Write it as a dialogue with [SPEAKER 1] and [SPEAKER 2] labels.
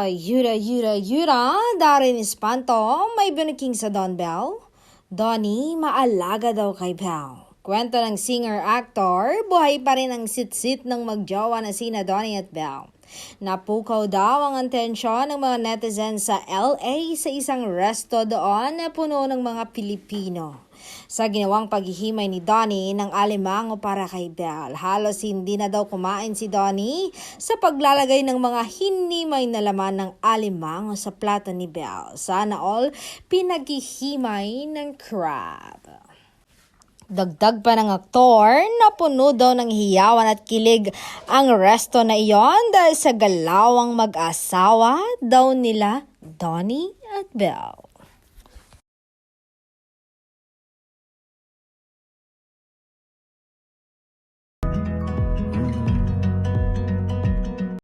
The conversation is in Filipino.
[SPEAKER 1] Yura, Darin Espanto, may biniking sa Don Bell. Donnie, maalaga daw kay Bell. Kwento ng singer-actor, buhay pa rin ang sit-sit ng magjowa na sina Donnie at Bell. Napukaw daw ang atensyon ng mga netizens sa LA sa isang resto doon na puno ng mga Pilipino. Sa ginawang paghihimay ni Donnie ng alimango para kay Bell, halos hindi na daw kumain si Donnie sa paglalagay ng mga hinimay na laman ng alimango sa plato ni Bell. Sana all pinaghihimay ng crab. Dagdag pa ng aktor na puno daw ng hiyawan at kilig ang resto na iyon dahil sa galawang mag-asawa daw nila Donnie at Bell.